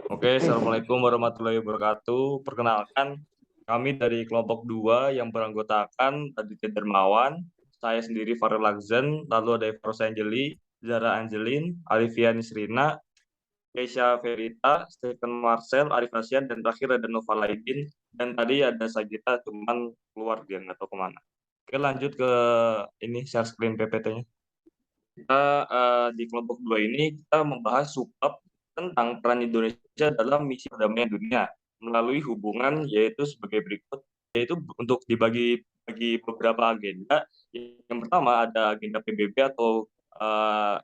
Oke, Assalamualaikum warahmatullahi wabarakatuh. Perkenalkan, kami dari kelompok 2 yang beranggotakan Aditya Dermawan, saya sendiri Farel Lakzen, lalu ada Evrosa Angeli, Zara Angelin, Alivia Nisrina, Keisha Verita, Stephen Marcel, Arif Hasyan, dan terakhir ada Nova Laidin. Dan tadi ada Sagita, cuman keluar dia nggak tahu kemana. Oke, lanjut ke ini share screen PPT-nya. Kita di kelompok 2 ini kita membahas subbab tentang peran Indonesia dalam misi perdamaian dunia melalui hubungan yaitu sebagai berikut, yaitu untuk dibagi bagi beberapa agenda. Yang pertama ada agenda PBB atau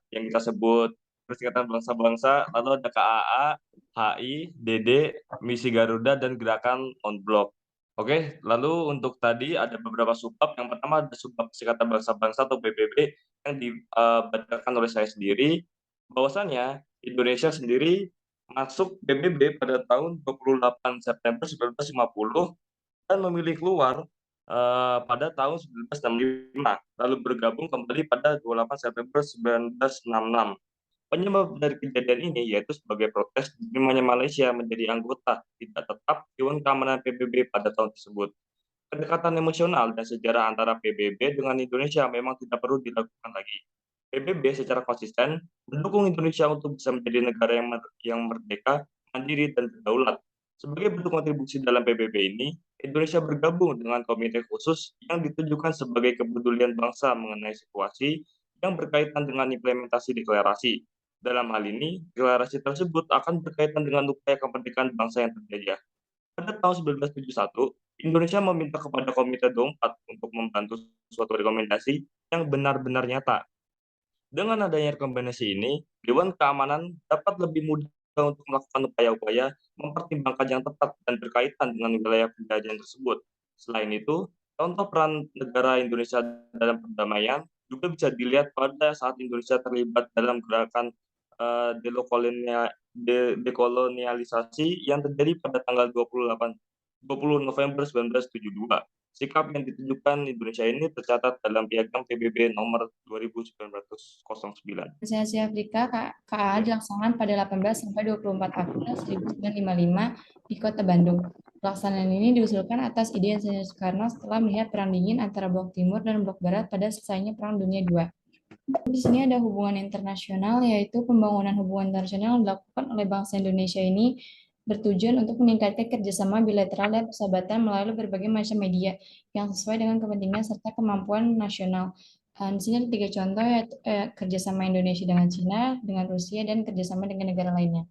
yang kita sebut Perserikatan Bangsa-Bangsa, lalu ada KAA, HI, DD, Misi Garuda, dan Gerakan Non-Blok. Oke, lalu untuk tadi ada beberapa subbab. Yang pertama ada subbab Perserikatan Bangsa-Bangsa atau PBB yang dibacakan oleh saya sendiri, bahwasannya Indonesia sendiri masuk PBB pada tahun 28 September 1950 dan memilih keluar pada tahun 1965, lalu bergabung kembali pada 28 September 1966. Penyebab dari kejadian ini yaitu sebagai protes diterimanya Malaysia menjadi anggota tidak tetap Dewan Keamanan PBB pada tahun tersebut. Kedekatan emosional dan sejarah antara PBB dengan Indonesia memang tidak perlu dilakukan lagi. PBB secara konsisten mendukung Indonesia untuk bisa menjadi negara yang merdeka, mandiri, dan berdaulat. Sebagai bentuk kontribusi dalam PBB ini, Indonesia bergabung dengan komite khusus yang ditujukan sebagai kepedulian bangsa mengenai situasi yang berkaitan dengan implementasi deklarasi. Dalam hal ini, deklarasi tersebut akan berkaitan dengan upaya kemerdekaan bangsa yang terjajah. Pada tahun 1971, Indonesia meminta kepada Komite 24 untuk membantu suatu rekomendasi yang benar-benar nyata. Dengan adanya rekomendasi ini, Dewan Keamanan dapat lebih mudah untuk melakukan upaya-upaya mempertimbangkan yang tepat dan berkaitan dengan wilayah penjajahan tersebut. Selain itu, contoh peran negara Indonesia dalam perdamaian juga bisa dilihat pada saat Indonesia terlibat dalam gerakan dekolonialisasi yang terjadi pada tanggal 20 November 1972. Sikap yang ditunjukkan Indonesia ini tercatat dalam Piagam PBB nomor 2909. Konferensi Afrika KA dilaksanakan pada 18 sampai 24 April 1955 di Kota Bandung. Pelaksanaan ini diusulkan atas ide Insinyur Soekarno setelah melihat Perang Dingin antara Blok Timur dan Blok Barat pada selesainya Perang Dunia II. Di sini ada hubungan internasional, yaitu pembangunan hubungan internasional yang dilakukan oleh bangsa Indonesia ini bertujuan untuk meningkatkan kerjasama bilateral dan persahabatan melalui berbagai macam media yang sesuai dengan kepentingan serta kemampuan nasional. Di sini ada 3 contoh, yaitu kerjasama Indonesia dengan Cina, dengan Rusia, dan kerjasama dengan negara lainnya.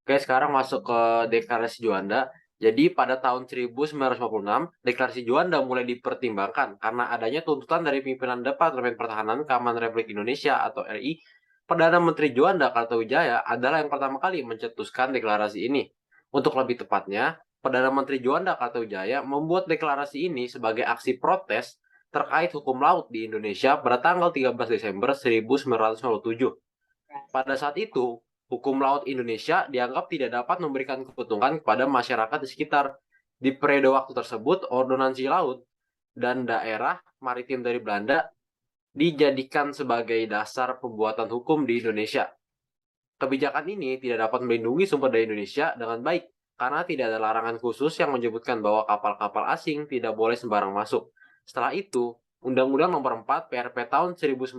Oke, sekarang masuk ke Deklarasi Juanda. Jadi pada tahun 1956, Deklarasi Juanda mulai dipertimbangkan karena adanya tuntutan dari pimpinan Departemen Pertahanan Keamanan Republik Indonesia atau RI. Perdana Menteri Juanda Kartawijaya adalah yang pertama kali mencetuskan deklarasi ini. Untuk lebih tepatnya, Perdana Menteri Juanda Kartawijaya membuat deklarasi ini sebagai aksi protes terkait hukum laut di Indonesia pada tanggal 13 Desember 1957. Pada saat itu, hukum laut Indonesia dianggap tidak dapat memberikan keuntungan kepada masyarakat di sekitar. Di periode waktu tersebut, ordonansi laut dan daerah maritim dari Belanda dijadikan sebagai dasar pembuatan hukum di Indonesia. Kebijakan ini tidak dapat melindungi sumber daya Indonesia dengan baik karena tidak ada larangan khusus yang menyebutkan bahwa kapal-kapal asing tidak boleh sembarang masuk. Setelah itu, Undang-Undang Nomor 4 PRP tahun 1960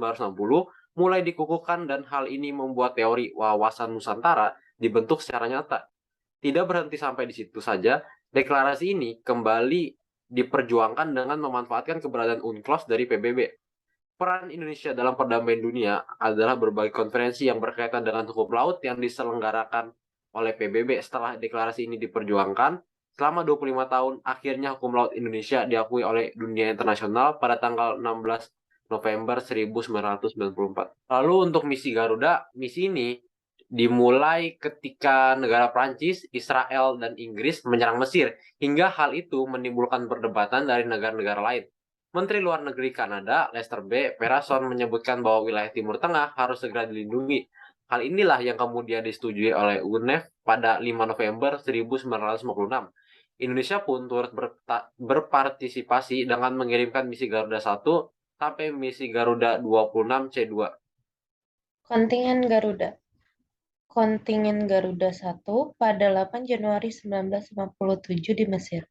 mulai dikukuhkan dan hal ini membuat teori wawasan Nusantara dibentuk secara nyata. Tidak berhenti sampai di situ saja, deklarasi ini kembali diperjuangkan dengan memanfaatkan keberadaan UNCLOS dari PBB. Peran Indonesia dalam perdamaian dunia adalah berbagai konferensi yang berkaitan dengan hukum laut yang diselenggarakan oleh PBB. Setelah deklarasi ini diperjuangkan, selama 25 tahun, akhirnya hukum laut Indonesia diakui oleh dunia internasional pada tanggal 16 November 1994. Lalu untuk misi Garuda, misi ini dimulai ketika negara Prancis, Israel, dan Inggris menyerang Mesir, hingga hal itu menimbulkan perdebatan dari negara-negara lain. Menteri Luar Negeri Kanada, Lester B. Pearson, menyebutkan bahwa wilayah Timur Tengah harus segera dilindungi. Hal inilah yang kemudian disetujui oleh UNEF pada 5 November 1956. Indonesia pun turut berpartisipasi dengan mengirimkan misi Garuda 1 sampai misi Garuda 26 C2. Kontingen Garuda. Kontingen Garuda 1 pada 8 Januari 1957 di Mesir.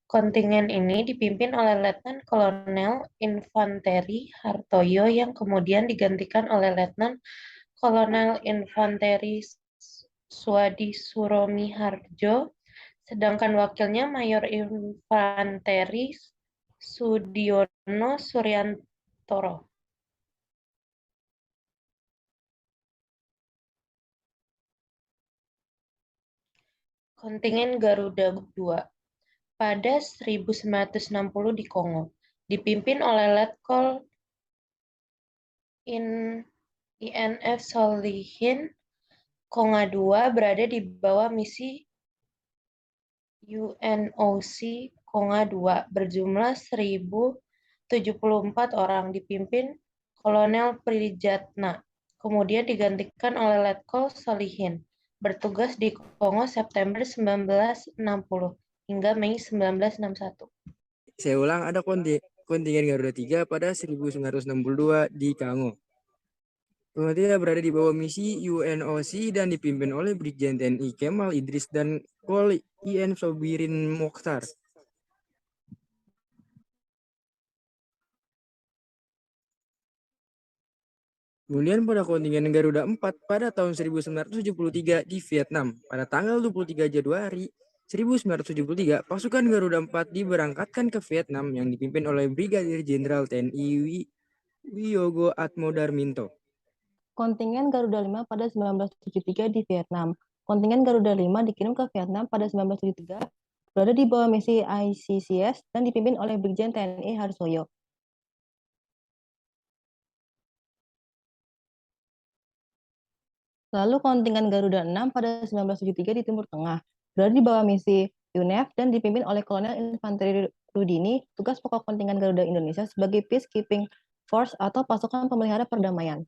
Kontingen ini dipimpin oleh Letnan Kolonel Infanteri Hartoyo yang kemudian digantikan oleh Letnan Kolonel Infanteri Suadi Suromi Harjo, sedangkan wakilnya Mayor Infanteri Sudiono Suryantoro. Kontingen Garuda 2 pada 1960 di Kongo, dipimpin oleh Letkol INF Solihin. Konga 2 berada di bawah misi UNOC Konga 2 berjumlah 1.074 orang, dipimpin Kolonel Prijatna, kemudian digantikan oleh Letkol Solihin, bertugas di Kongo September 1960 hingga Mei 1961. Saya ulang, ada kontingen Garuda 3 pada 1962 di Kongo. Kemudian berada di bawah misi UNOC dan dipimpin oleh Brigjen TNI Kemal Idris dan Kol IN Sobirin Mokhtar. Kemudian pada kontingen Garuda 4 pada tahun 1973 di Vietnam, pada tanggal 23 Januari 1973, pasukan Garuda 4 diberangkatkan ke Vietnam yang dipimpin oleh Brigadir Jenderal TNI Wiyogo Atmodarminto. Kontingen Garuda 5 pada 1973 di Vietnam. Kontingen Garuda 5 dikirim ke Vietnam pada 1973, berada di bawah misi ICCS dan dipimpin oleh Brigjen TNI Harsoyo. Lalu kontingen Garuda 6 pada 1973 di Timur Tengah, berada di bawah misi UNEF dan dipimpin oleh Kolonel Infanteri Rudini. Tugas pokok kontingen Garuda Indonesia sebagai Peacekeeping Force atau pasukan pemelihara perdamaian.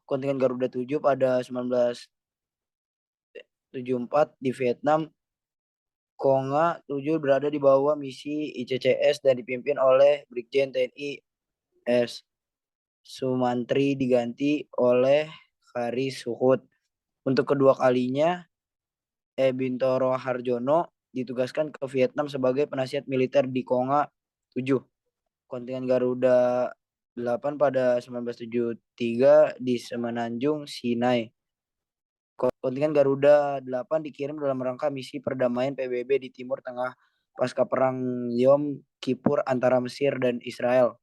Kontingen Garuda 7 pada 1974 di Vietnam. Konga 7 berada di bawah misi ICCS dan dipimpin oleh Brigjen TNI S. Sumantri diganti oleh Kari Suhut. Untuk kedua kalinya, Bintoro Harjono ditugaskan ke Vietnam sebagai penasihat militer di Konga 7. Kontingen Garuda 8 pada 1973 di Semenanjung, Sinai. Kontingen Garuda 8 dikirim dalam rangka misi perdamaian PBB di Timur Tengah pasca perang Yom Kippur antara Mesir dan Israel.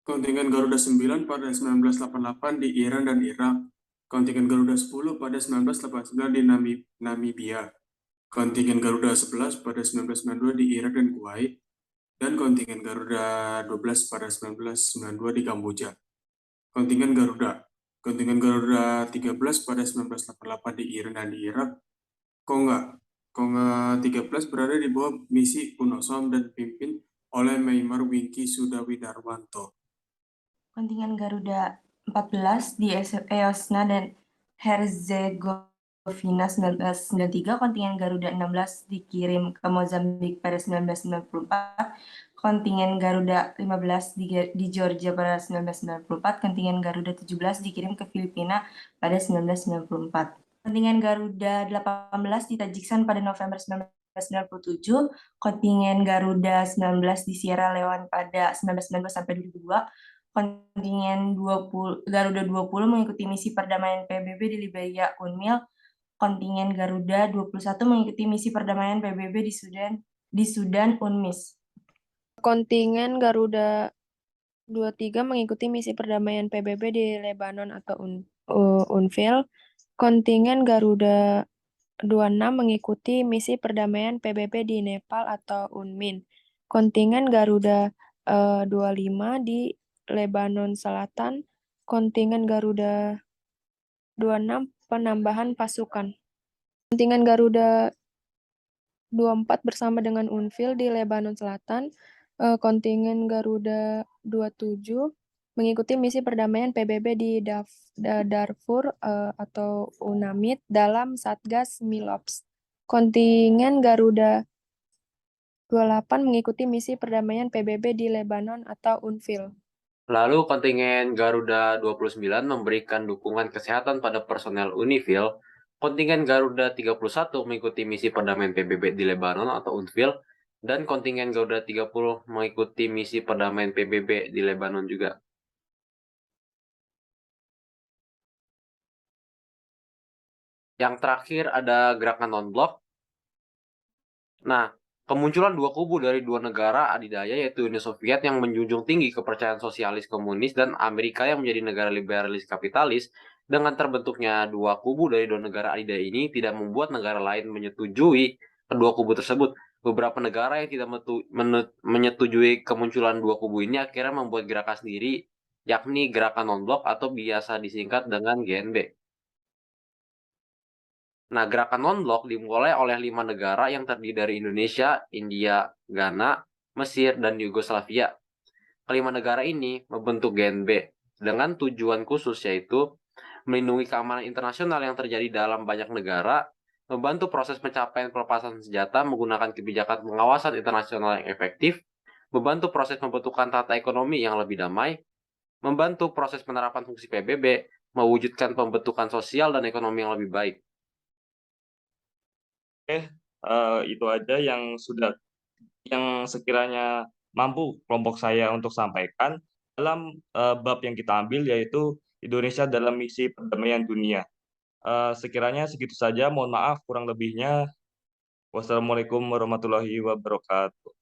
Kontingen Garuda 9 pada 1988 di Iran dan Irak. Kontingen Garuda 10 pada 1989 di Namibia. Kontingen Garuda 11 pada 1992 di Irak dan Kuwait. Dan kontingen Garuda 12 pada 1992 di Kamboja. Kontingen Garuda 13 pada 1988 di Iran dan di Irak. Konga 13 berada di bawah misi UNOSOM dan dipimpin oleh Maimar Wingki Sudawidarwanto. Kontingen Garuda 14 di Eosna dan Herzegovina 1993. Kontingen Garuda 16 dikirim ke Mozambik pada 1994. Kontingen Garuda 15 di Georgia pada 1994. Kontingen Garuda 17 dikirim ke Filipina pada 1994. Kontingen Garuda 18 di Tajikistan pada November 1997. Kontingen Garuda 19 di Sierra Leone pada 1992 sampai 2002. Kontingen Garuda 20 mengikuti misi perdamaian PBB di Liberia UNMIL. Kontingen Garuda 21 mengikuti misi perdamaian PBB di Sudan UNMISS. Kontingen Garuda 23 mengikuti misi perdamaian PBB di Lebanon atau UNFIL. Kontingen Garuda 26 mengikuti misi perdamaian PBB di Nepal atau UNMIN. Kontingen Garuda 25 di Lebanon Selatan. Kontingen Garuda 26 penambahan pasukan. Kontingen Garuda 24 bersama dengan UNFIL di Lebanon Selatan. Kontingen Garuda 27 mengikuti misi perdamaian PBB di Darfur atau UNAMID dalam Satgas Milops. Kontingen Garuda 28 mengikuti misi perdamaian PBB di Lebanon atau UNFIL. Lalu kontingen Garuda 29 memberikan dukungan kesehatan pada personel UNIFIL Kontingen Garuda 31 mengikuti misi perdamaian PBB di Lebanon atau UNFIL, dan kontingen Garuda 30 mengikuti misi perdamaian PBB di Lebanon juga. Yang terakhir ada gerakan non-blok. Nah, kemunculan dua kubu dari dua negara adidaya yaitu Uni Soviet yang menjunjung tinggi kepercayaan sosialis komunis dan Amerika yang menjadi negara liberalis kapitalis. Dengan terbentuknya dua kubu dari dua negara adidaya ini tidak membuat negara lain menyetujui kedua kubu tersebut. Beberapa negara yang tidak menyetujui kemunculan dua kubu ini akhirnya membuat gerakan sendiri, yakni gerakan non-blok atau biasa disingkat dengan GNB. Nah, gerakan non-blok dimulai oleh 5 negara yang terdiri dari Indonesia, India, Ghana, Mesir, dan Yugoslavia. Kelima negara ini membentuk GNB dengan tujuan khusus yaitu melindungi keamanan internasional yang terjadi dalam banyak negara, membantu proses pencapaian pelepasan senjata menggunakan kebijakan pengawasan internasional yang efektif, membantu proses pembentukan tata ekonomi yang lebih damai, membantu proses penerapan fungsi PBB, mewujudkan pembentukan sosial dan ekonomi yang lebih baik. Itu aja yang sekiranya mampu kelompok saya untuk sampaikan dalam bab yang kita ambil yaitu Indonesia dalam misi perdamaian dunia. Sekiranya segitu saja, mohon maaf kurang lebihnya. Wassalamualaikum warahmatullahi wabarakatuh.